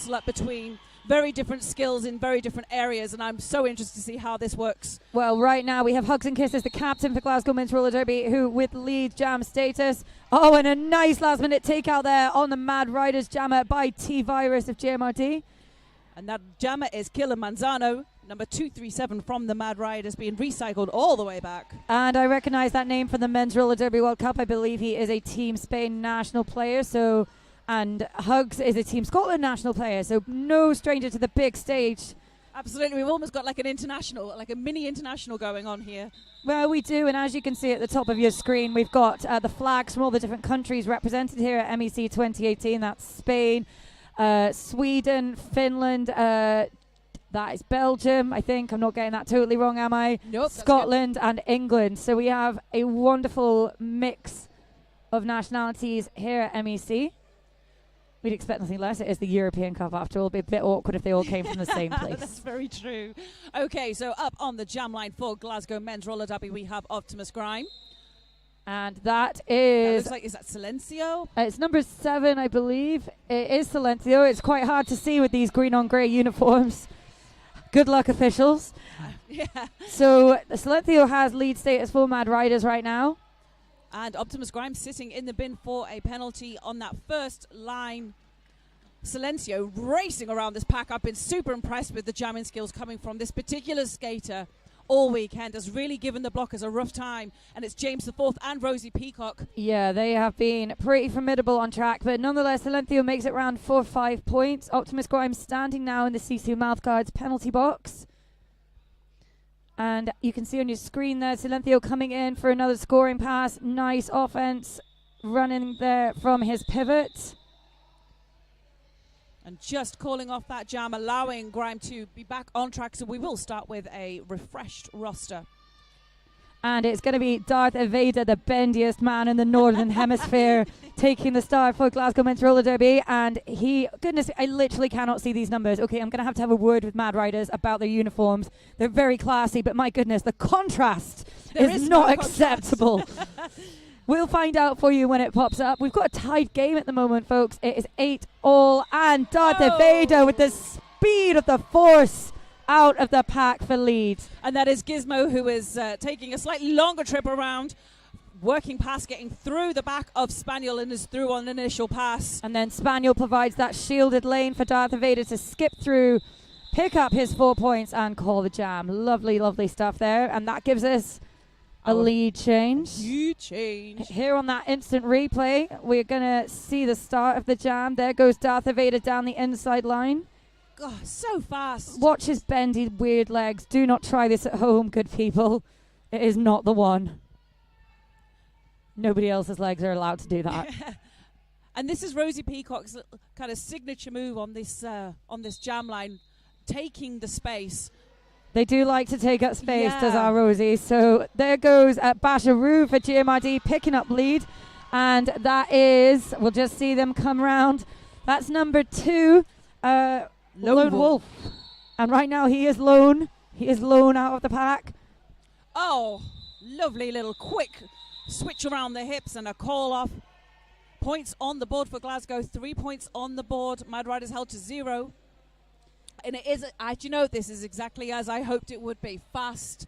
battle up between very different skills in very different areas, and I'm so interested to see how this works. Well, right now we have Hugs and Kisses, the captain for Glasgow Men's Roller Derby, who with lead jam status. Oh, and a nice last-minute takeout there on the Mad Riders jammer by T-Virus of JMRD. And that jammer is Killer Manzano, number 237 from the Mad Riders, being recycled all the way back. And I recognize that name from the Men's Roller Derby World Cup. I believe he is a Team Spain national player, and Hugs is a Team Scotland national player, so no stranger to the big stage. Absolutely, we've almost got like an international, like a mini international going on here. Well, we do, and as you can see at the top of your screen, we've got the flags from all the different countries represented here at MEC 2018. That's Spain, Sweden, Finland, that is Belgium, I think. I'm not getting that totally wrong, am I? Nope. Scotland and England. So we have a wonderful mix of nationalities here at MEC. We'd expect nothing less. It is the European Cup after all. It'd be a bit awkward if they all came from the same place. That's very true. Okay, so up on the jam line for Glasgow Men's Roller Derby, we have Optimus Grime. And that is... looks like, is that Silencio? It's number 7, I believe. It is Silencio. It's quite hard to see with these green on grey uniforms. Good luck, officials. Yeah. So Silencio has lead status for Mad Riders right now. And Optimus Grime sitting in the bin for a penalty on that first line. Silencio racing around this pack. I've been super impressed with the jamming skills coming from this particular skater all weekend. Has really given the blockers a rough time. And it's James IV and Rosie Peacock. Yeah, they have been pretty formidable on track. But nonetheless, Silencio makes it round 4-5 points. Optimus Grime standing now in the Sisu Mouthguards penalty box. And you can see on your screen there, Silencio coming in for another scoring pass. Nice offense running there from his pivot. And just calling off that jam, allowing Grime to be back on track. So we will start with a refreshed roster. And it's going to be Darth Evada, the bendiest man in the Northern Hemisphere, taking the start for Glasgow Men's Roller Derby. And goodness, I literally cannot see these numbers. Okay, I'm going to have a word with Mad Riders about their uniforms. They're very classy, but my goodness, the contrast is not acceptable. We'll find out for you when it pops up. We've got a tied game at the moment, folks. It is 8-all, and Darth Evada with the speed of the Force out of the pack for lead. And that is Gizmo, who is taking a slightly longer trip around, working past, getting through the back of Spaniel and is through on an initial pass. And then Spaniel provides that shielded lane for Darth Evada to skip through, pick up his 4 points and call the jam. Lovely, lovely stuff there. And that gives us a lead change. Huge change. Here on that instant replay, we're going to see the start of the jam. There goes Darth Evada down the inside line. God, so fast. Watch his bendy, weird legs. Do not try this at home, good people. It is not the one. Nobody else's legs are allowed to do that. And this is Rosie Peacock's kind of signature move on this jam line, taking the space. They do like to take up space, does our Rosie. So there goes Basharoo for GMRD picking up lead. And that is, we'll just see them come round. That's number 2. Lone Wolf. And right now he is lone. He is lone out of the pack. Oh, lovely little quick switch around the hips and a call off. Points on the board for Glasgow. 3 points on the board. Mad Riders held to 0. And it is, this is exactly as I hoped it would be. Fast.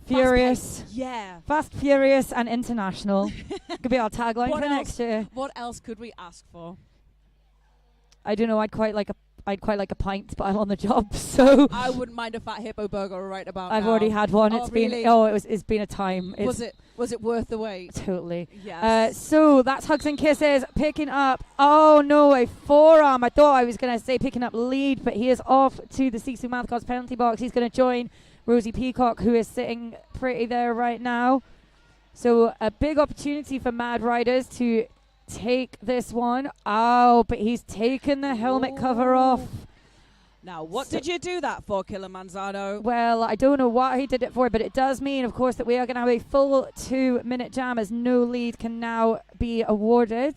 Furious. Yeah. Fast, furious, and international. Could be our tagline for next year. What else could we ask for? I don't know. I'd quite like a pint, but I'm on the job, so I wouldn't mind a fat hippo burger right about I've now. already had one. Oh, It's really? been it's been a time. Was it worth the wait? Totally. Yes. So that's Hugs and Kisses picking up. Oh no, a forearm. I thought I was going to say picking up lead, but he is off to the Sisu Mouthguards penalty box. He's going to join Rosie Peacock, who is sitting pretty there right now. So a big opportunity for Mad Riders to take this one. Oh, but he's taken the helmet cover off. Now, what did you do that for, Killer Manzano? Well, I don't know what he did it for, but it does mean, of course, that we are going to have a full 2-minute jam as no lead can now be awarded.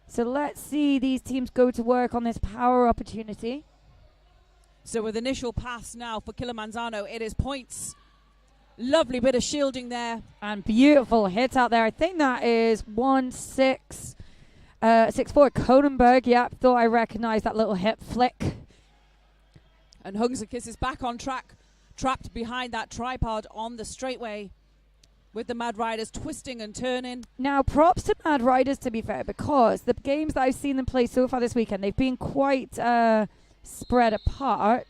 So let's see these teams go to work on this power opportunity. So with initial pass now for Killer Manzano, it is points. Lovely bit of shielding there. And beautiful hits out there. I think that is 1-6. 6-4. Cronenberg, yep, thought I recognized that little hip flick. And Hungsakis is back on track, trapped behind that tripod on the straightway with the Mad Riders twisting and turning. Now, props to Mad Riders, to be fair, because the games that I've seen them play so far this weekend, they've been quite spread apart.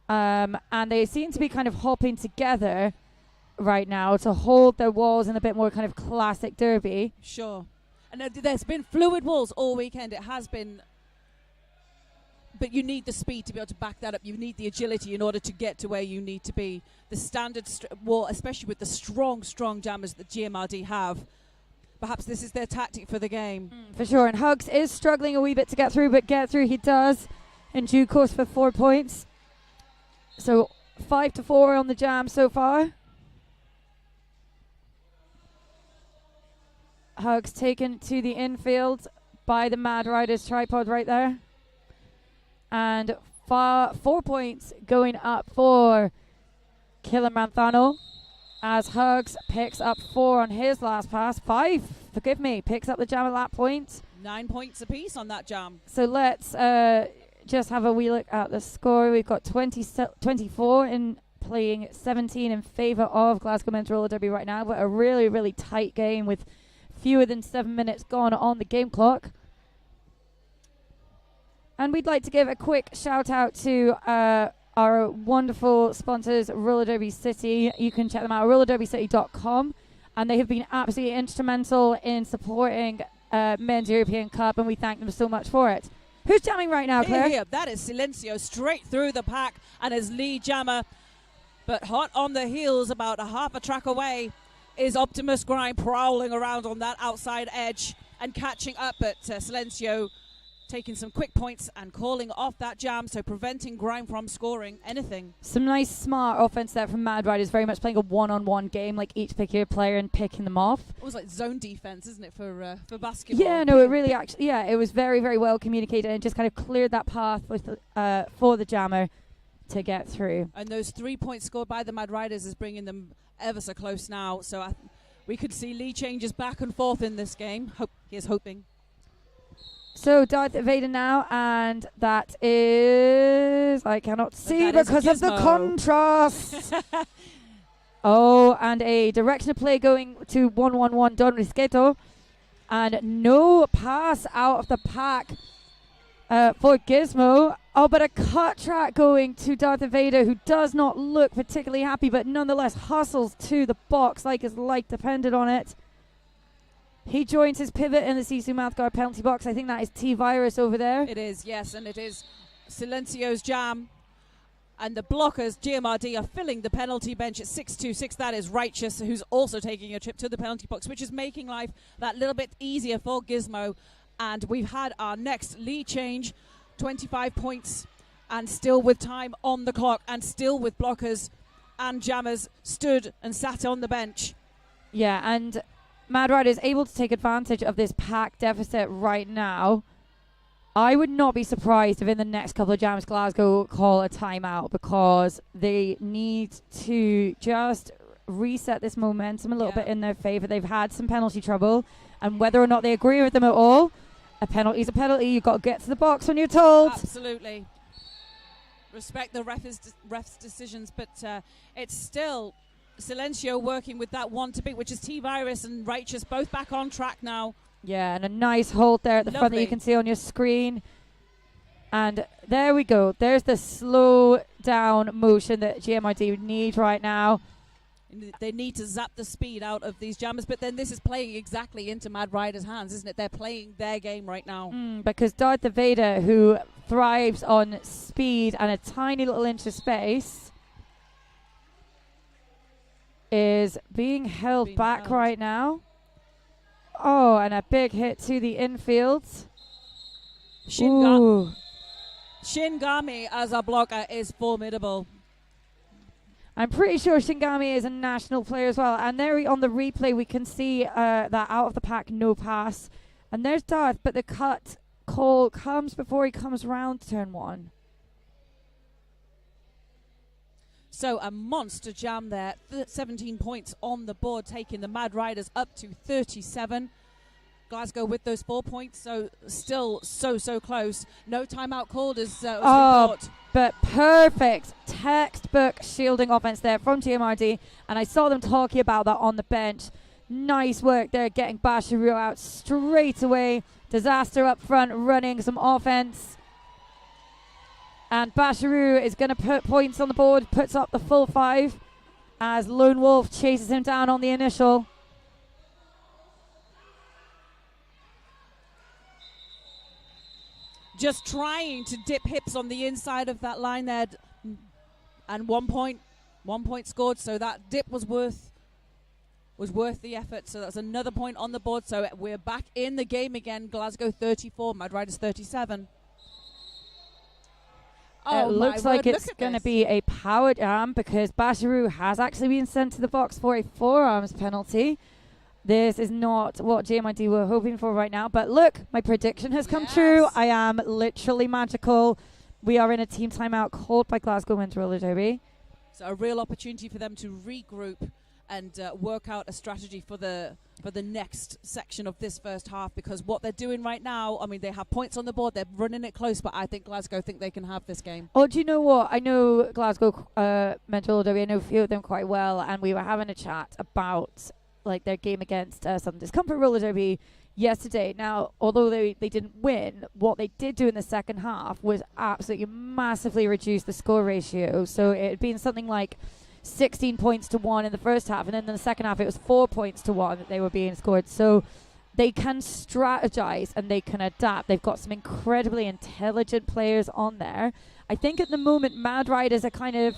And they seem to be kind of hopping together right now to hold their walls in a bit more kind of classic derby. Sure. And there's been fluid walls all weekend. It has been. But you need the speed to be able to back that up. You need the agility in order to get to where you need to be. The standard wall, especially with the strong jammers that GMRD have. Perhaps this is their tactic for the game. For sure. And Hugs is struggling a wee bit to get through, but get through he does in due course for 4 points. So 5-4 on the jam so far. Hugs taken to the infield by the Mad Riders tripod right there. And 4 points going up for Kilimanthano as Hugs picks up 4 on his last pass. 5, forgive me, picks up the jam at that point. 9 points apiece on that jam. So let's just have a wee look at the score. We've got 24 in playing 17 in favour of Glasgow Men's Roller Derby right now, but a really, really tight game with fewer than 7 minutes gone on the game clock. And we'd like to give a quick shout out to our wonderful sponsors, Roller Derby City. You can check them out at rollerderbycity.com. And they have been absolutely instrumental in supporting Men's European Cup, and we thank them so much for it. Who's jamming right now, Claire? Here, that is Silencio straight through the pack and his lead jammer. But hot on the heels, about a half a track away, is Optimus Grime prowling around on that outside edge and catching up. But Silencio taking some quick points and calling off that jam, so preventing Grime from scoring anything. Some nice, smart offense there from Mad Riders, very much playing a one-on-one game, like each picking a player and picking them off. It was like zone defense, isn't it, for basketball? Yeah, no, it really actually, yeah, it was very, very well communicated and just kind of cleared that path with for the jammer to get through. And those 3 points scored by the Mad Riders is bringing them ever so close now, so we could see lead changes back and forth in this game. Here's hoping. So Darth Vader now, and that is, I cannot see because of the contrast. Oh, and a direction of play going to 1-1-1 Don Risqueto, and no pass out of the pack for Gizmo. Oh, but a cut track going to Darth Vader, who does not look particularly happy, but nonetheless hustles to the box like his life depended on it. He joins his pivot in the Sisu mouthguard penalty box. I think that is T-Virus over there. It is, yes, and it is Silencio's jam. And the blockers, GMRD, are filling the penalty bench at 6-2-6. That is Righteous, who's also taking a trip to the penalty box, which is making life that little bit easier for Gizmo. And we've had our next lead change, 25 points, and still with time on the clock, and still with blockers and jammers stood and sat on the bench. Yeah, and Mad Rider is able to take advantage of this pack deficit right now. I would not be surprised if in the next couple of jams Glasgow call a timeout, because they need to just reset this momentum a little bit in their favour. They've had some penalty trouble, and whether or not they agree with them at all, a penalty is a penalty. You've got to get to the box when you're told. Absolutely. Respect the ref's decisions, but it's still Silencio working with that one to beat, which is T-Virus and Righteous, both back on track now. Yeah, and a nice hold there at the front that you can see on your screen. And there we go. There's the slow down motion that GMRD would need right now. They need to zap the speed out of these jammers, but then this is playing exactly into Mad Rider's hands, isn't it? They're playing their game right now. Because Darth Vader, who thrives on speed and a tiny little inch of space, is being held back right now. Oh, and a big hit to the infield. Shingami as a blocker is formidable. I'm pretty sure Shingami is a national player as well. And there on the replay, we can see that out of the pack, no pass. And there's Darth, but the cut call comes before he comes round turn one. So a monster jam there. 17 points on the board, taking the Mad Riders up to 37. Glasgow with those 4 points, so still so close. No timeout called as we Oh, thought. but perfect textbook shielding offense there from GMRD, and I saw them talking about that on the bench. Nice work there, getting Basharoo out straight away. Disaster up front, running some offense. And Basharoo is going to put points on the board, puts up the full 5 as Lone Wolf chases him down on the initial. Just trying to dip hips on the inside of that line there, and 1 point scored. So that dip was worth the effort. So that's another point on the board. So we're back in the game again. Glasgow 34, Mad Riders 37. It looks like it's going to be a power jam because Basharoo has actually been sent to the box for a forearms penalty. This is not what GMID were hoping for right now. But look, my prediction has come true. I am literally magical. We are in a team timeout called by Glasgow Men's Roller Derby. So a real opportunity for them to regroup and work out a strategy for the next section of this first half, because what they're doing right now, I mean, they have points on the board, they're running it close, but I think Glasgow think they can have this game. Oh, do you know what? I know Glasgow Men's Roller Derby. I know a few of them quite well, and we were having a chat about like their game against Southern Discomfort Roller Derby yesterday. Now, although they didn't win, what they did do in the second half was absolutely massively reduce the score ratio. So it had been something like 16 points to 1 in the first half, and then in the second half it was 4 points to 1 that they were being scored. So they can strategize and they can adapt. They've got some incredibly intelligent players on there. I think at the moment Mad Riders are kind of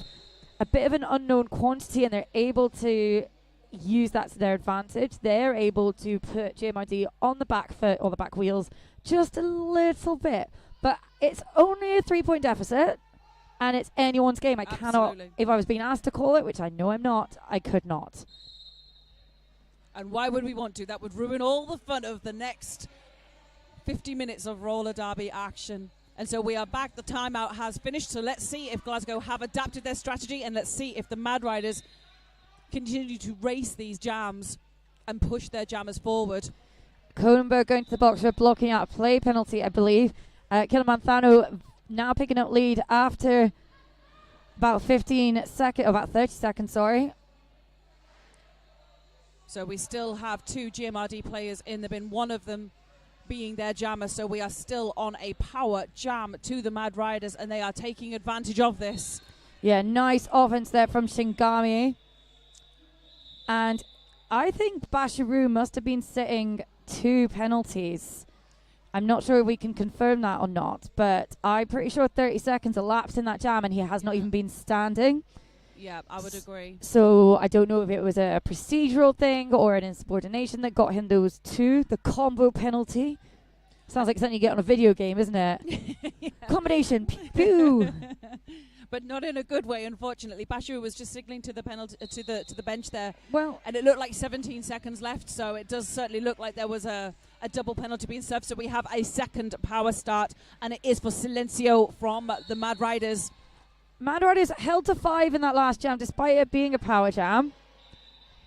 a bit of an unknown quantity, and they're able to use that to their advantage. They're able to put JMRD on the back foot or the back wheels just a little bit, but it's only a 3-point deficit and it's anyone's game. I cannot, if I was being asked to call it, which I know I'm not, I could not. And why would we want to? That would ruin all the fun of the next 50 minutes of roller derby action. And so we are back. The timeout has finished, so let's see if Glasgow have adapted their strategy, and let's see if the Mad Riders continue to race these jams and push their jammers forward. Cronenberg going to the box for blocking out a play penalty, I believe. Kilimanthano now picking up lead after about 30 seconds, sorry. So we still have 2 GMRD players in the bin, one of them being their jammer. So we are still on a power jam to the Mad Riders, and they are taking advantage of this. Yeah, nice offense there from Shingami. And I think Basharoo must have been sitting 2 penalties. I'm not sure if we can confirm that or not, but I'm pretty sure 30 seconds elapsed in that jam and he has not even been standing. Yeah, I would agree. So I don't know if it was a procedural thing or an insubordination that got him those 2. The combo penalty. Sounds like something you get on a video game, isn't it? Yeah. Combination. Pew, pew. But not in a good way, unfortunately. Basharoo was just signaling to the penalty to the bench there. Well, and it looked like 17 seconds left, so it does certainly look like there was a double penalty being served. So we have a second power start, and it is for Silencio from the Mad Riders. Mad Riders held to 5 in that last jam, despite it being a power jam.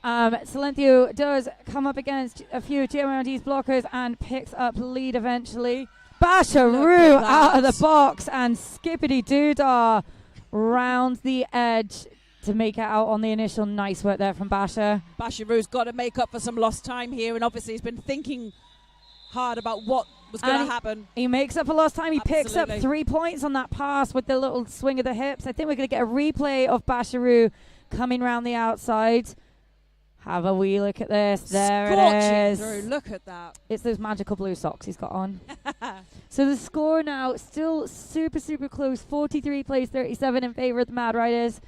Silencio does come up against a few GMRD's blockers and picks up lead eventually. Basharoo out of the box, and Skippity Doodah rounds the edge to make it out on the initial. Nice work there from Basha. Basharoo's got to make up for some lost time here, and obviously he's been thinking hard about what was going to happen. He makes up for lost time. He picks up Absolutely. 3 points on that pass with the little swing of the hips. I think we're going to get a replay of Basharoo coming round the outside. Have a wee look at this. There it is. Through. Look at that. It's those magical blue socks he's got on. So the score now still super, super close. 43 plays 37 in favour of the Mad Riders.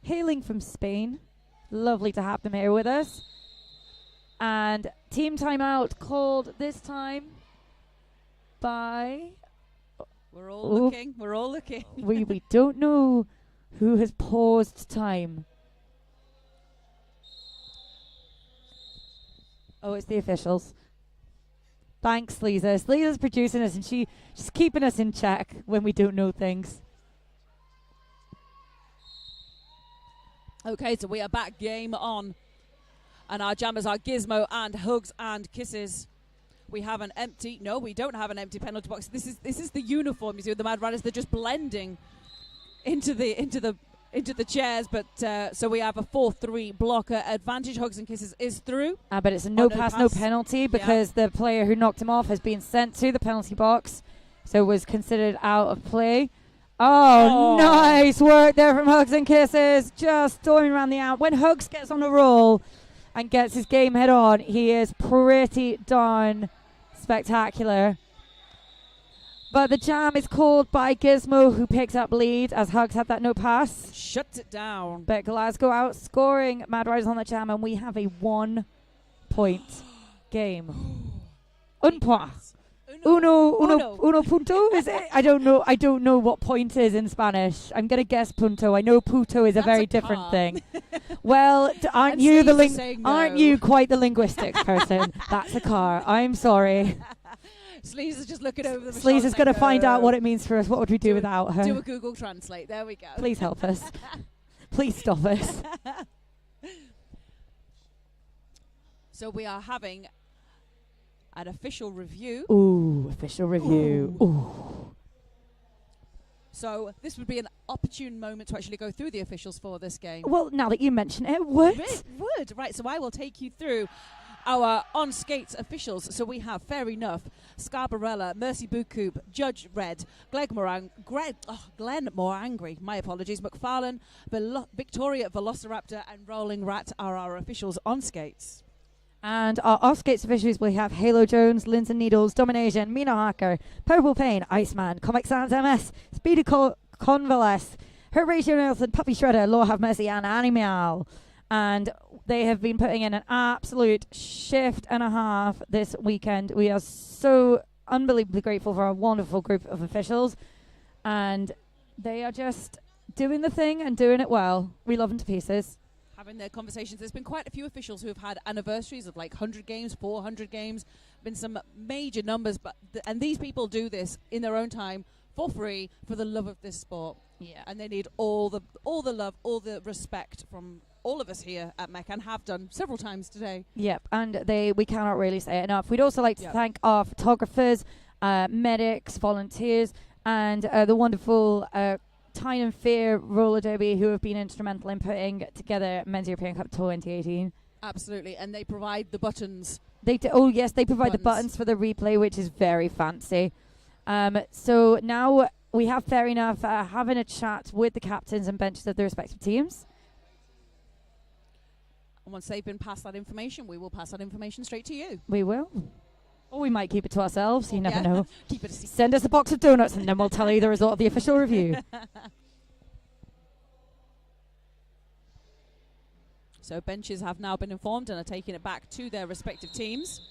Hailing from Spain. Lovely to have them here with us. And team timeout called this time by... We're all looking. We're all looking. we don't know who has paused time. Oh, it's the officials. Thanks, Sleaza. Sleaza's producing us, and she's keeping us in check when we don't know things. Okay, so we are back, game on. And our jammers are Gizmo and Hugs and Kisses. We have an empty. No, we don't have an empty penalty box. This is the uniform. You see, the Mad Riders. They're just blending into the chairs. But so we have a 4-3 blocker advantage. Hugs and kisses is through. But it's a no pass, no penalty because the player who knocked him off has been sent to the penalty box, so was considered out of play. Oh, nice work there from Hugs and Kisses. Just storming around the out. When Hugs gets on a roll and gets his game head on, he is pretty darn spectacular. But the jam is called by Gizmo, who picks up lead as Hugs had that no pass. Shuts it down. But Glasgow outscoring Mad Riders on the jam, and we have a 1-point game. Un point. Uno punto, is it? I don't know what point is in Spanish. I'm gonna guess punto. I know puto is a very different thing. Well, aren't you quite the linguistics person? That's a car. I'm sorry. Sleaze is just looking over the Sleaze is going to find out what it means for us. What would we do without her? Do a Google Translate. There we go. Please help us. Please stop us. So we are having an official review. Ooh, official review. Ooh. So this would be an opportune moment to actually go through the officials for this game. Well, now that you mention it, would. It would. Right, so I will take you through our on-skates officials. So we have Fair Enough, Scarbarella, Mercy Bukub, Judge Red, Glenn Morangry, my apologies, McFarlane, Victoria Velociraptor and Rolling Rat are our officials on skates. And our off-skates officials, we have Halo Jones, Linds and Needles, Domination, Mina Harker, Purple Pain, Iceman, Comic Sans MS, Speedy Convalesce, Horatio Nelson, Puppy Shredder, Lord Have Mercy, and Animal. And they have been putting in an absolute shift and a half this weekend. We are so unbelievably grateful for our wonderful group of officials. And they are just doing the thing and doing it well. We love them to pieces. Having their conversations. There's been quite a few officials who have had anniversaries of like 100 games, 400 games. Been some major numbers, but and these people do this in their own time for free for the love of this sport. Yeah, and they need all the love, all the respect from all of us here at MEC, and have done several times today. Yep, and we cannot really say it enough. We'd also like to thank our photographers, medics, volunteers, and the wonderful Tyne and Fear roller derby who have been instrumental in putting together Men's European Cup 2018. Absolutely, and they provide the buttons. They provide the buttons for the replay, which is very fancy. So now we have Fair Enough having a chat with the captains and benches of the respective teams. And once they've been passed that information, we will pass that information straight to you. We will. Or we might keep it to ourselves. You never know. Keep it a secret. Send us a box of donuts and then we'll tell you the result of the official review. So benches have now been informed and are taking it back to their respective teams.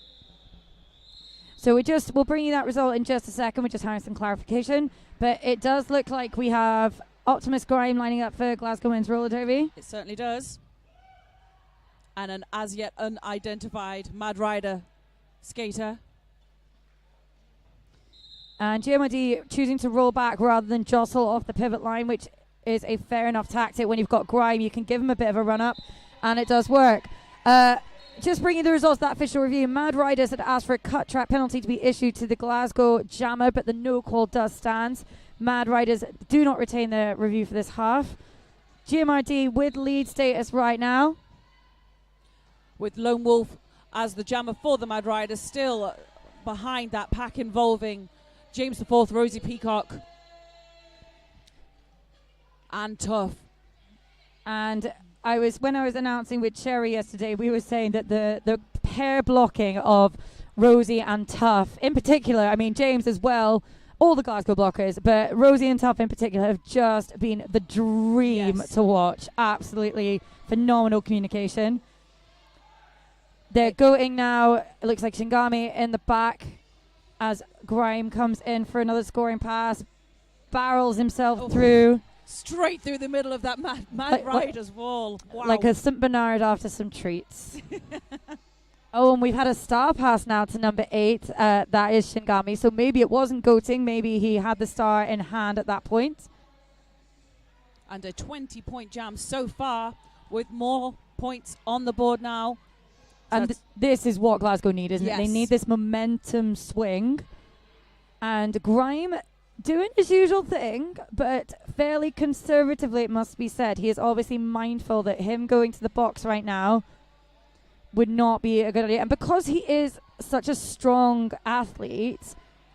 So we'll bring you that result in just a second. We're just having some clarification. But it does look like we have Optimus Grime lining up for Glasgow Men's Roller Derby. It certainly does. And an as yet unidentified Mad Rider skater. And GMID choosing to roll back rather than jostle off the pivot line, which is a fair enough tactic. When you've got Grime, you can give him a bit of a run-up, and it does work. Just bringing the results of that official review. Mad Riders had asked for a cut track penalty to be issued to the Glasgow Jammer, but the no call does stand. Mad Riders do not retain the review for this half. GMRD with lead status right now. With Lone Wolf as the jammer for the Mad Riders, still behind that pack involving James IV, Rosie Peacock, and Tough. And when I was announcing with Cherry yesterday, we were saying that the pair blocking of Rosie and Tough, in particular, I mean James as well, all the Glasgow blockers, but Rosie and Tough in particular have just been the dream to watch. Absolutely phenomenal communication. They're going now. It looks like Shingami in the back as Grime comes in for another scoring pass. Barrels himself through. Straight through the middle of that Mad Riders wall. Wow. Like a St. Bernard after some treats. Oh, and we've had a star pass now to number 8. That is Shingami. So maybe it wasn't goating. Maybe he had the star in hand at that point. And a 20-point jam so far with more points on the board now And this is what Glasgow need, isn't it? They Yes. need this momentum swing. And Grime doing his usual thing, but fairly conservatively, it must be said. He is obviously mindful that him going to the box right now would not be a good idea. And because he is such a strong athlete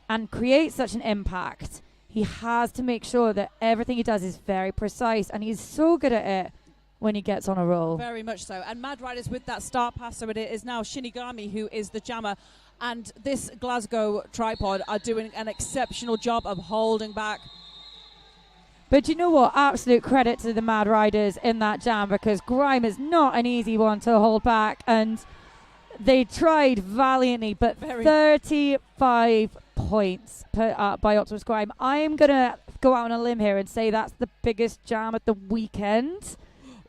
and creates such an impact, he has to make sure that everything he does is very precise, and he's so good at it when he gets on a roll. Very much so. And Mad Riders with that start pass, so it is now Shinigami who is the jammer. And this Glasgow tripod are doing an exceptional job of holding back. But you know what? Absolute credit to the Mad Riders in that jam, because Grime is not an easy one to hold back, and they tried valiantly, but 35 points put up by Optimus Grime. I'm going to go out on a limb here and say that's the biggest jam at the weekend.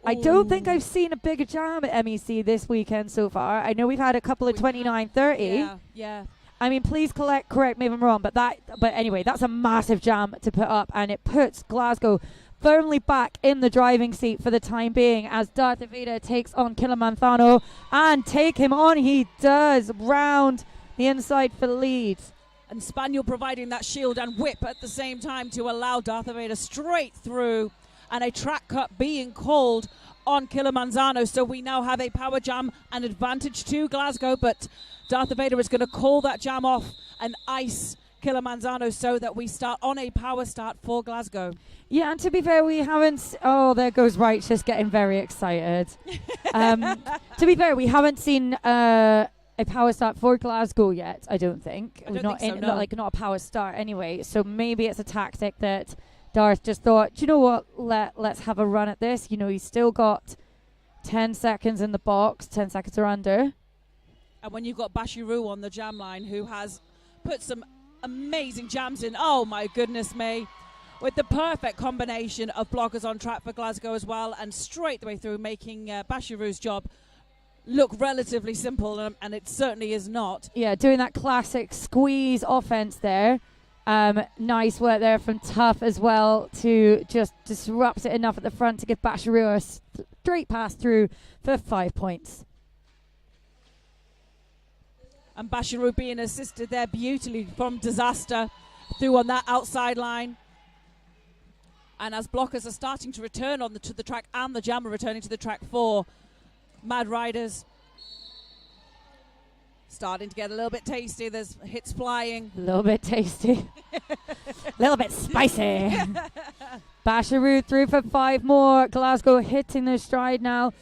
I don't think I've seen a bigger jam at MEC this weekend so far. I know we've had a couple of 29-30. Yeah. I mean, please correct me if I'm wrong, but anyway, that's a massive jam to put up, and it puts Glasgow firmly back in the driving seat for the time being as Darth Vader takes on Kilimanjaro, and take him on he does, round the inside for the lead. And Spaniel providing that shield and whip at the same time to allow Darth Vader straight through, and a track cut being called on Kilimanjaro. So we now have a power jam, an advantage to Glasgow, but Darth Vader is going to call that jam off and ice Kilimanjaro so that we start on a power start for Glasgow. Yeah, and to be fair, we haven't... Oh, there goes Righteous getting very excited. To be fair, we haven't seen a power start for Glasgow yet, I don't think. I don't think so, no. Not a power start anyway. So maybe it's a tactic that Darth just thought, do you know what, let's have a run at this. You know, he's still got 10 seconds in the box, 10 seconds or under. And when you've got Bashiru on the jam line, who has put some amazing jams in, oh my goodness me, with the perfect combination of blockers on track for Glasgow as well, and straight the way through, making Bashiru's job look relatively simple, and it certainly is not. Yeah, doing that classic squeeze offense there. Nice work there from Tough as well to just disrupt it enough at the front to give Bashiru a straight pass through for 5 points. And Bashiru being assisted there beautifully from Disaster through on that outside line. And as blockers are starting to return to the track, and the jammer returning to the track for Mad Riders, starting to get a little bit tasty. There's hits flying. A little bit tasty. A little bit spicy. Bashiru through for 5 more. Glasgow hitting their stride now.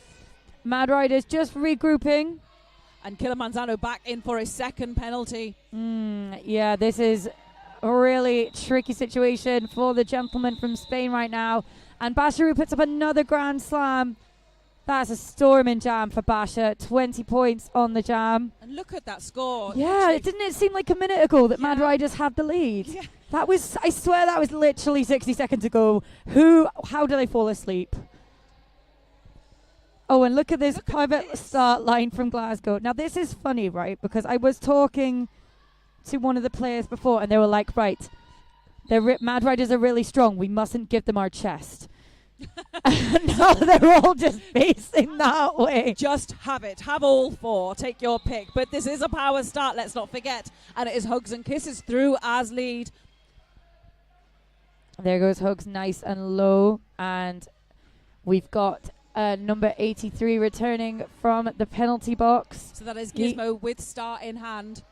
Mad Riders just regrouping. And Kilimanjaro back in for a second penalty. Yeah, this is a really tricky situation for the gentleman from Spain right now. And Bashiru puts up another Grand Slam. That's a storming jam for Basha. 20 points on the jam. And look at that score. Yeah, didn't it seem like a minute ago that Mad Riders had the lead? Yeah. That was, I swear that was literally 60 seconds ago. How did I fall asleep? Oh, and look at this private start line from Glasgow. Now, this is funny, right? Because I was talking to one of the players before, and they were like, right, Mad Riders are really strong. We mustn't give them our chest. No, they're all just facing that way. Just have it. Have all 4. Take your pick. But this is a power start, let's not forget. And it is Hugs and Kisses through as lead. There goes Hugs, nice and low. And we've got number 83 returning from the penalty box. So that is Gizmo with star in hand.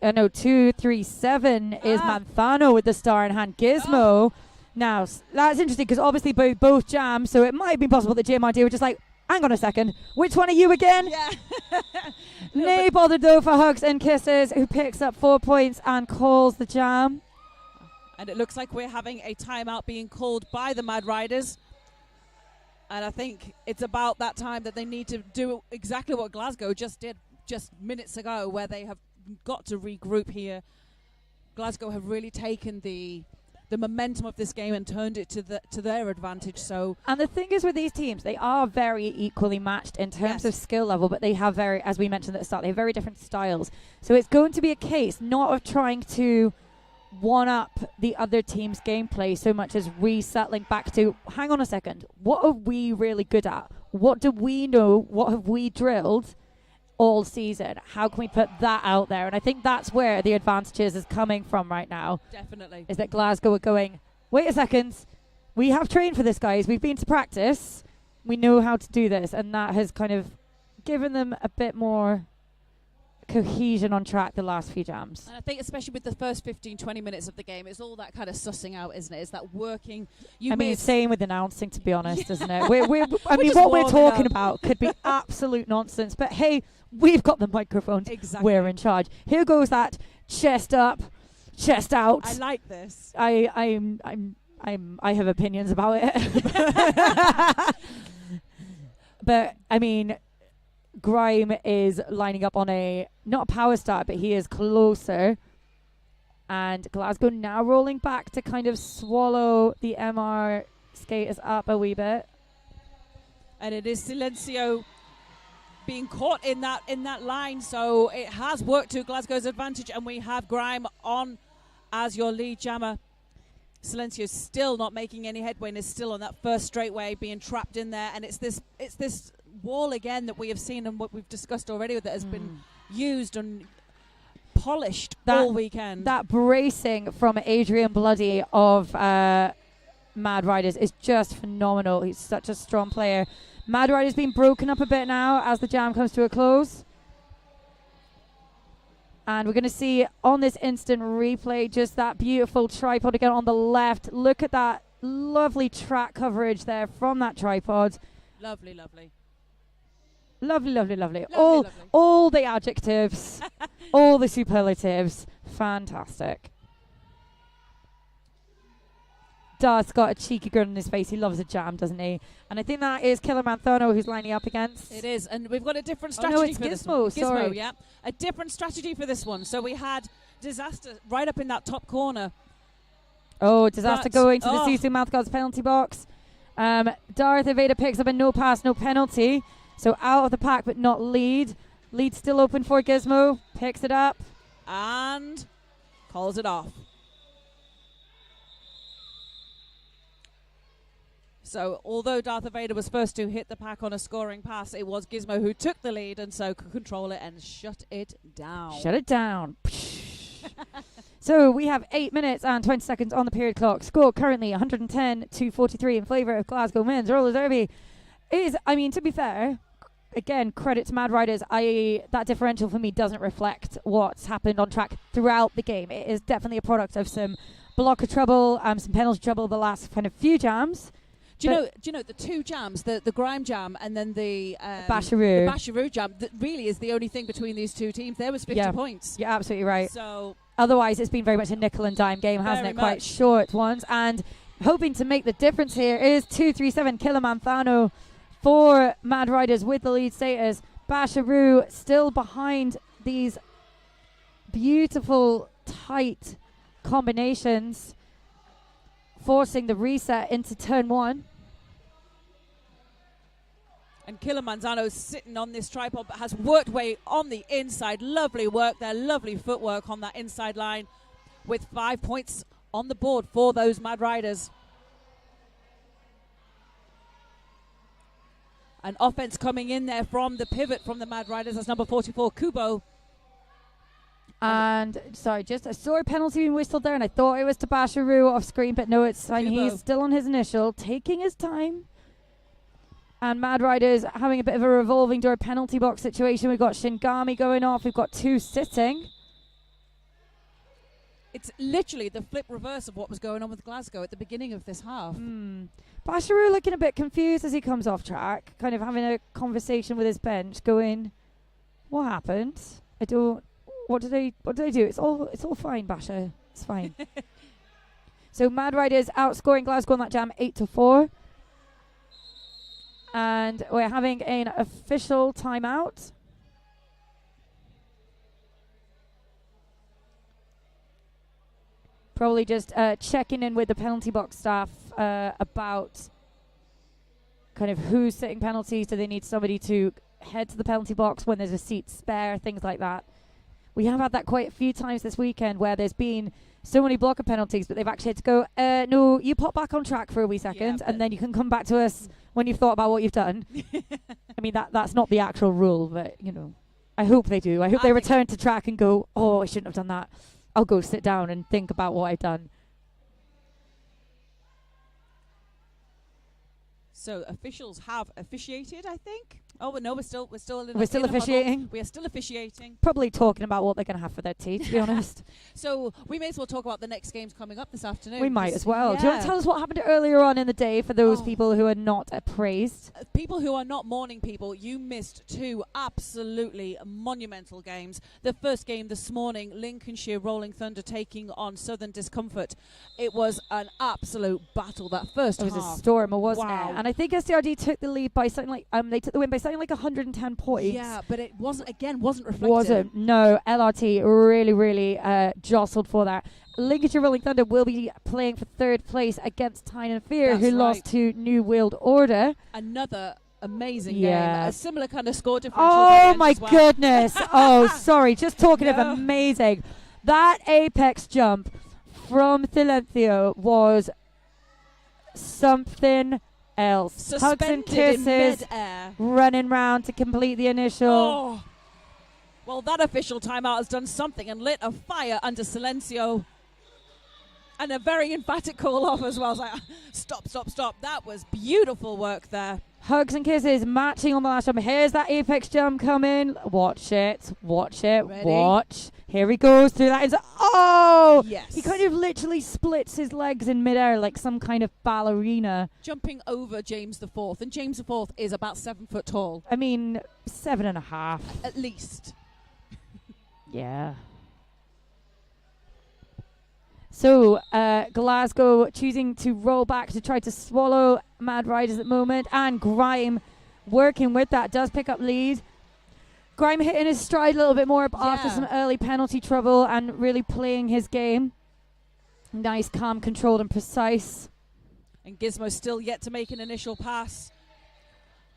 No, 237 is Manzano with the star in hand. Gizmo. Now, that's interesting because obviously both jam, so it might be possible that JMRD were just like, hang on a second, which one are you again? Yeah. Nay bothered though for Hugs and Kisses, who picks up 4 points and calls the jam. And it looks like we're having a timeout being called by the Mad Riders. And I think it's about that time that they need to do exactly what Glasgow just did just minutes ago, where they have got to regroup here. Glasgow have really taken the momentum of this game and turned it to their advantage. So, and the thing is with these teams, they are very equally matched in terms of skill level, but they have as we mentioned at the start, they have very different styles. So it's going to be a case not of trying to one up the other team's gameplay so much as resettling back to, hang on a second, what are we really good at? What do we know? What have we drilled? all season. How can we put that out there? And I think that's where the advantages is coming from right now. Definitely. Is that Glasgow are going, wait a second, we have trained for this, guys. We've been to practice. We know how to do this. And that has kind of given them a bit more cohesion on track the last few jams. And I think especially with the first 15, 20 minutes of the game, it's all that kind of sussing out, isn't it? It's that working. I mean, same with announcing, to be honest, isn't it? I mean, just what we're warming talking up. about could be absolute nonsense. But hey, we've got the microphones. Exactly. We're in charge. Here goes that chest up, chest out. I like this. I have opinions about it. But I mean, Grime is lining up on not a power start, but he is closer. And Glasgow now rolling back to kind of swallow the MR skaters up a wee bit. And it is Silencio being caught in that line, so it has worked to Glasgow's advantage, and we have Grime on as your lead jammer. Silencio still not making any headway and is still on that first straightaway, being trapped in there, and it's this wall again that we have seen and what we've discussed already that has been used and polished all weekend. That bracing from Adrian Bloody of Mad Riders is just phenomenal. He's such a strong player. Mad Riders being broken up a bit now as the jam comes to a close. And we're going to see on this instant replay just that beautiful tripod again on the left. Look at that lovely track coverage there from that tripod. Lovely, lovely. Lovely, lovely, lovely. Lovely. All the adjectives, all the superlatives. Fantastic. Darth's got a cheeky grin on his face. He loves a jam, doesn't he? And I think that is Killer Manthano who's lining up against. It is, and we've got a different strategy no, it's for this Gizmo, one. sorry. Yeah. A different strategy for this one. So we had Disaster right up in that top corner. Oh, Disaster But- going to the oh. Sisu Mouth Gods penalty box. Darth Evada picks up a no pass, no penalty. So out of the pack, but not lead. Lead still open for Gizmo. Picks it up. And calls it off. So although Darth Vader was first to hit the pack on a scoring pass, it was Gizmo who took the lead and so could control it and shut it down. Shut it down. So we have 8 minutes and 20 seconds on the period clock. Score currently 110-43 in favour of Glasgow men's roller derby. I mean, to be fair, again, credit to Mad Riders. That differential for me doesn't reflect what's happened on track throughout the game. It is definitely a product of some blocker trouble, some penalty trouble the last kind of few jams. Do you know the two jams, the Grime jam and then the Basharoo. The Basharoo jam, that really is the only thing between these two teams. There was 50 points. You're absolutely right. So otherwise, it's been very much a nickel and dime game, hasn't Very it? Quite much. short ones. And hoping to make the difference here is 237 Kilimanthano for Mad Riders with the lead status. Basharoo still behind these beautiful, tight combinations, forcing the reset into turn one. And Killer Manzano's sitting on this tripod but has worked way on the inside. Lovely work there, lovely footwork on that inside line with 5 points on the board for those Mad Riders. An offense coming in there from the pivot from the Mad Riders. That's number 44, Kubo. And sorry, just I saw a penalty being whistled there, and I thought it was to Basharoo off screen, but no, it's fine. Kubo. He's still on his initial, taking his time. And Mad Riders having a bit of a revolving door penalty box situation. We've got Shingami going off. We've got two sitting. It's literally the flip reverse of what was going on with Glasgow at the beginning of this half. Basharoo looking a bit confused as he comes off track, kind of having a conversation with his bench, going, "What happened? What did I do? It's all fine, Basha. It's fine." So Mad Riders outscoring Glasgow on that jam 8-4. And we're having an official timeout. Probably just checking in with the penalty box staff about kind of who's sitting penalties. Do they need somebody to head to the penalty box when there's a seat spare, things like that. We have had that quite a few times this weekend where there's been so many blocker penalties, but they've actually had to go, no, you pop back on track for a wee second, and then you can come back to us when you've thought about what you've done. I mean, that's not the actual rule, but, I hope they do. I hope I they think- return to track and go, oh, I shouldn't have done that. I'll go sit down and think about what I've done. So officials have officiated, I think. Oh, but no, we're still in We're still in a huddle. officiating. We are still officiating. Probably talking about what they're going to have for their tea, to be honest. So we may as well talk about the next games coming up this afternoon. We might 'cause- as well. Do you want yeah. to tell us what happened earlier on in the day for those Oh. people who are not appraised? People who are not morning people, you missed two absolutely monumental games. The first game this morning, Lincolnshire Rolling Thunder taking on Southern Discomfort. It was an absolute battle, that first It was half. a storm, wasn't Wow. it? And I think SDRD took the lead by something like they took the win by something like 110 points. Yeah, but it wasn't reflected. Wasn't. No, LRT really jostled for that. Lincolnshire Rolling Thunder will be playing for third place against Tyne and Fear, That's who lost right. to New World Order. Another amazing Yeah. game. A similar kind of score differential. by the Oh end my as well. goodness. Oh, sorry. Just talking of No. amazing. That apex jump from Silencio was something else. Hugs and Suspended in kisses, mid-air. running round to complete the initial. Oh. Well, that official timeout has done something and lit a fire under Silencio. And a very emphatic call off as well. It's like, stop. That was beautiful work there. Hugs and kisses matching on the last jump. Here's that apex jump coming. Watch it. Ready? Watch. Here he goes through that. Oh! Yes. He kind of literally splits his legs in midair like some kind of ballerina. Jumping over James the Fourth. And James the Fourth is about 7 foot tall. I mean, 7.5. At least. Yeah. So, Glasgow choosing to roll back to try to swallow Mad Riders at the moment. And Grime working with that does pick up lead. Grime hitting his stride a little bit more after Yeah. some early penalty trouble and really playing his game. Nice, calm, controlled and precise. And Gizmo still yet to make an initial pass.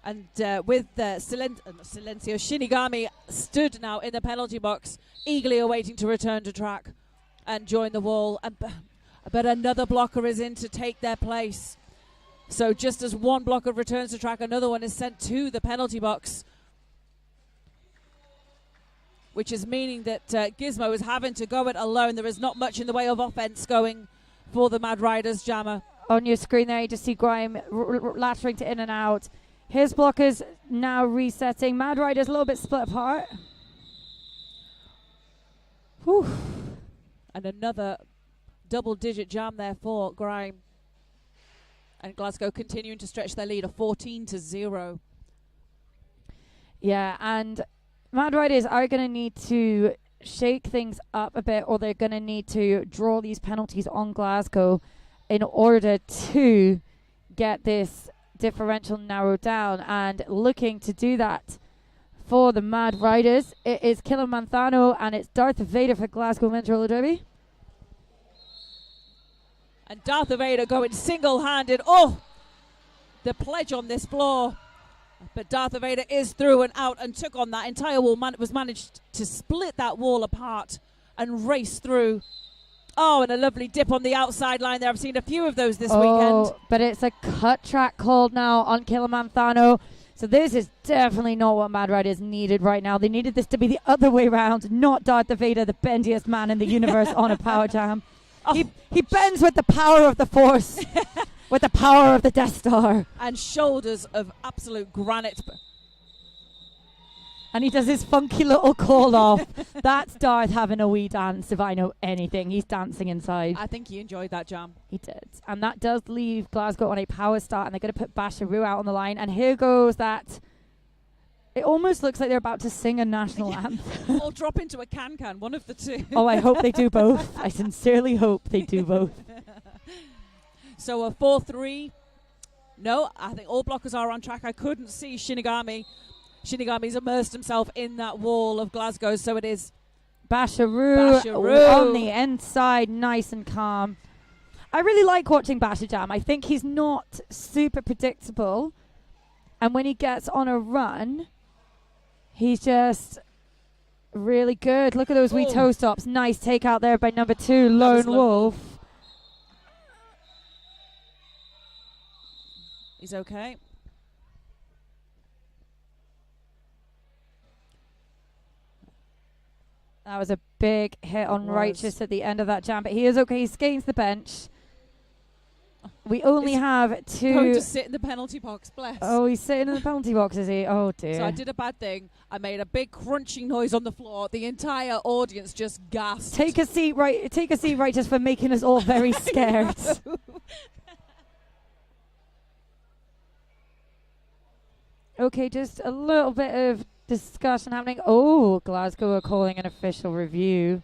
And with Silencio, Shinigami stood now in the penalty box, eagerly awaiting to return to track and join the wall. But another blocker is in to take their place. So just as one blocker returns to track, another one is sent to the penalty box, which is meaning that Gizmo is having to go it alone. There is not much in the way of offense going for the Mad Riders, Jammer. On your screen there, you just see Grime lattering to in and out. His blockers now resetting. Mad Riders a little bit split apart. Whew. And another double-digit jam there for Grime. And Glasgow continuing to stretch their lead of 14-0. Yeah, and Mad Riders are going to need to shake things up a bit, or they're going to need to draw these penalties on Glasgow in order to get this differential narrowed down. And looking to do that for the Mad Riders, it is Kilimanthano and it's Darth Vader for Glasgow Men's Roller Derby. And Darth Vader going single-handed. Oh, the pledge on this floor. But Darth Vader is through and out and took on that entire wall. Was managed to split that wall apart and race through. Oh, and a lovely dip on the outside line there. I've seen a few of those this weekend. But it's a cut track called now on Kilimanthano. So this is definitely not what Mad Riders needed right now. They needed this to be the other way around, not Darth Vader, the bendiest man in the universe, on a power jam. Oh. He bends with the power of the Force, with the power of the Death Star. And shoulders of absolute granite. And he does his funky little call off. That's Darth having a wee dance, if I know anything. He's dancing inside. I think he enjoyed that jam. He did. And that does leave Glasgow on a power start, and they're going to put Basharoo out on the line. And here goes that. It almost looks like they're about to sing a national anthem. Or drop into a can, one of the two. Oh, I hope they do both. I sincerely hope they do both. So a 4-3. No, I think all blockers are on track. I couldn't see Shinigami. Shinigami's immersed himself in that wall of Glasgow, so it is Basharoo on the inside, nice and calm. I really like watching Basher Jam. I think he's not super predictable. And when he gets on a run, he's just really good. Look at those wee toe stops. Nice takeout there by number 2, Lone Wolf. He's okay. That was a big hit on Was. Righteous at the end of that jam, but he is okay. He's skating to the bench. We only have Going two. to sit in the penalty box, bless. Oh, he's sitting in the penalty box, is he? Oh, dear. So I did a bad thing. I made a big crunching noise on the floor. The entire audience just gasped. Take a seat, Righteous, for making us all very scared. Okay, just a little bit of discussion happening. Oh, Glasgow are calling an official review.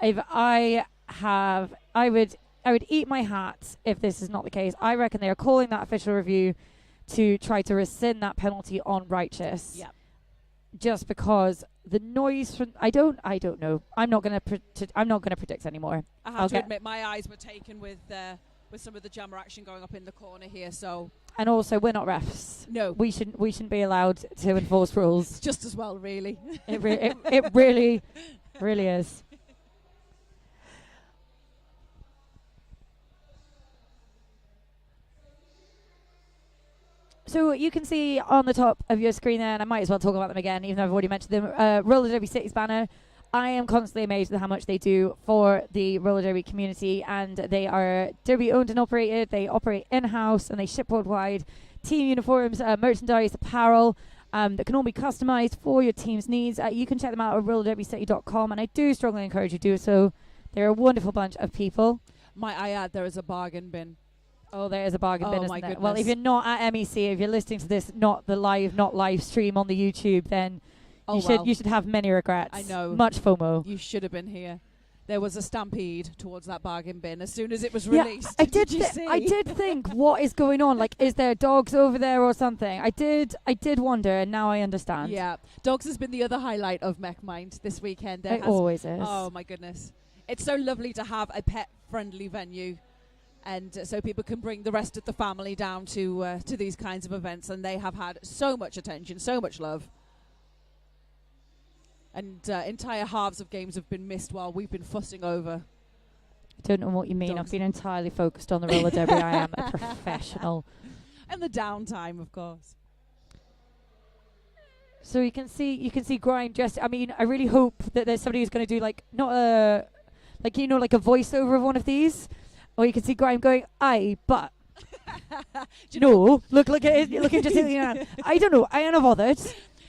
If I would eat my hat if this is not the case. I reckon they are calling that official review to try to rescind that penalty on Righteous. Yeah. Just because the noise from I don't know. I'm not gonna predict anymore. I have to admit, my eyes were taken with some of the jammer action going up in the corner here. So. And also, we're not refs. No. We shouldn't be allowed to enforce rules. Just as well, really. It really is. So you can see on the top of your screen there, and I might as well talk about them again, even though I've already mentioned them, Roller Derby Cities banner. I am constantly amazed with how much they do for the roller derby community, and they are derby owned and operated. They operate in-house and they ship worldwide. Team uniforms, merchandise, apparel that can all be customized for your team's needs. You can check them out at rollerderbycity.com, and I do strongly encourage you to do so. They're a wonderful bunch of people. Might I add, there is a bargain bin. Oh, there is a bargain bin, Oh, isn't my there? goodness. Well, if you're not at MEC, if you're listening to this, not live stream on the YouTube, then you should have many regrets. I know. Much FOMO. You should have been here. There was a stampede towards that bargain bin as soon as it was released. I did you see? I did think, what is going on? Like, is there dogs over there or something? I did wonder, and now I understand. Yeah. Dogs has been the other highlight of MechMind this weekend. It always is. Oh, my goodness. It's so lovely to have a pet-friendly venue. And so people can bring the rest of the family down to these kinds of events. And they have had so much attention, so much love. And entire halves of games have been missed while we've been fussing over. I don't know what you mean. Dogs. I've been entirely focused on the roller derby. I am a professional. And the downtime, of course. So you can see Grime dressed. I mean, I really hope that there's somebody who's going to do like a voiceover of one of these. Or you can see Grime going, aye, but. No, look at it. Looking just I don't know. I am not bothered.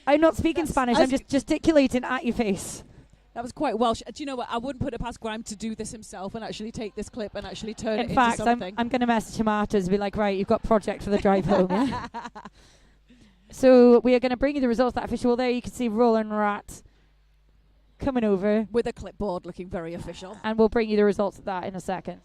I'm not speaking Spanish. I'm just gesticulating at your face. That was quite Welsh. Do you know what? I wouldn't put it past Grime to do this himself and actually take this clip and actually turn it In fact, into something. I'm going to message him afterwards and be like, right, you've got project for the drive home. Yeah? So we are going to bring you the results of that official. There you can see Roland Rat coming over. With a clipboard looking very official. And we'll bring you the results of that in a second.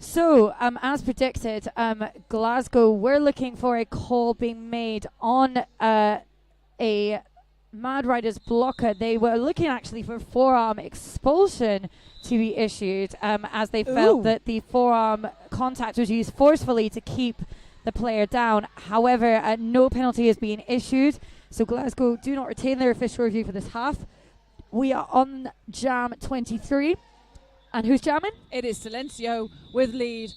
So, as predicted, Glasgow, we're looking for a call being made on a Mad Riders blocker. They were looking actually for forearm expulsion to be issued as they felt that the forearm contact was used forcefully to keep the player down. However, no penalty is being issued. So Glasgow do not retain their official review for this half. We are on jam 23. And who's jamming? It is Silencio with lead,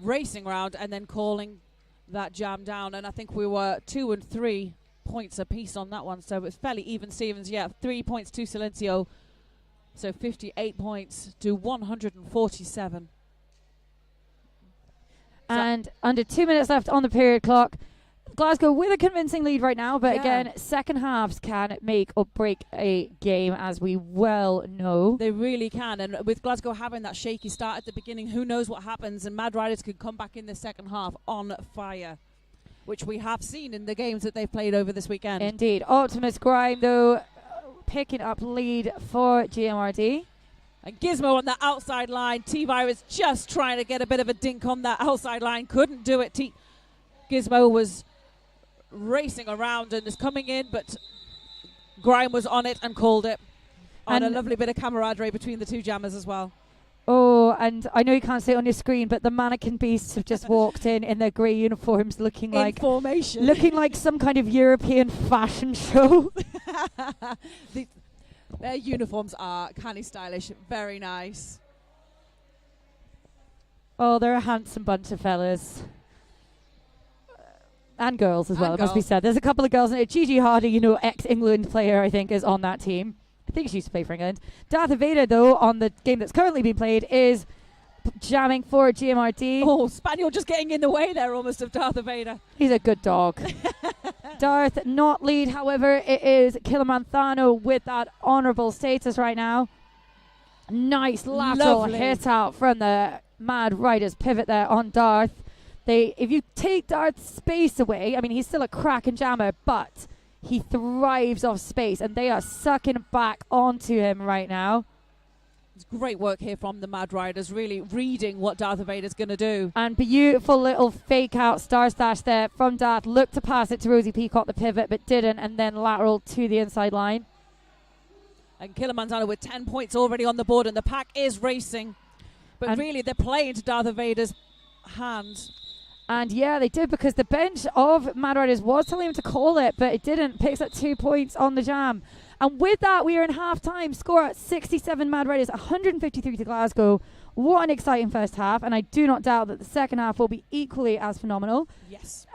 racing round and then calling that jam down. And I think we were 2 and 3 points apiece on that one. So it's fairly even Stevens. Yeah, 3 points to Silencio. So 58 points to 147. And under 2 minutes left on the period clock. Glasgow with a convincing lead right now, but Yeah. again, second halves can make or break a game, as we well know. They really can. And with Glasgow having that shaky start at the beginning, who knows what happens? And Mad Riders could come back in the second half on fire, which we have seen in the games that they've played over this weekend. Indeed. Optimus Grime, though, picking up lead for GMRD. And Gizmo on the outside line. T-Virus just trying to get a bit of a dink on that outside line. Couldn't do it. Gizmo was racing around and is coming in, but Grime was on it and called it. And a And- lovely bit of camaraderie between the two jammers as well. Oh, and I know you can't see it on your screen, but the mannequin beasts have just walked in their grey uniforms, looking In formation. looking like some kind of European fashion show. Their uniforms are canny stylish, very nice. Oh, they're a handsome bunch of fellas. And girls as And well, it must be girls. said. There's a couple of girls in it. Gigi Hardy, ex-England player, I think, is on that team. I think she used to play for England. Darth Vader, though, on the game that's currently being played, is jamming for GMRD. Oh, Spaniel just getting in the way there almost of Darth Vader. He's a good dog. Darth not lead, however, it is Kilimanthano with that honourable status right now. Nice lateral Lovely. hit out from the Mad Riders pivot there on Darth. If you take Darth's space away, I mean, he's still a cracking jammer, but he thrives off space, and they are sucking back onto him right now. It's great work here from the Mad Riders, really reading what Darth Vader's going to do. And beautiful little fake out star stash there from Darth. Looked to pass it to Rosie Peacock, the pivot, but didn't, and then lateral to the inside line. And Kilimanjaro with 10 points already on the board, and the pack is racing. But And- really, they're playing to Darth Vader's hand. And yeah, they did, because the bench of Mad Riders was telling him to call it, but it didn't. Picks up 2 points on the jam. And with that, we are in half-time. Score at 67 Mad Riders, 153 to Glasgow. What an exciting first half, and I do not doubt that the second half will be equally as phenomenal. Yes.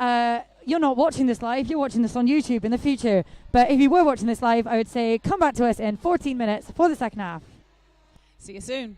You're not watching this live, you're watching this on YouTube in the future. But if you were watching this live, I would say come back to us in 14 minutes for the second half. See you soon.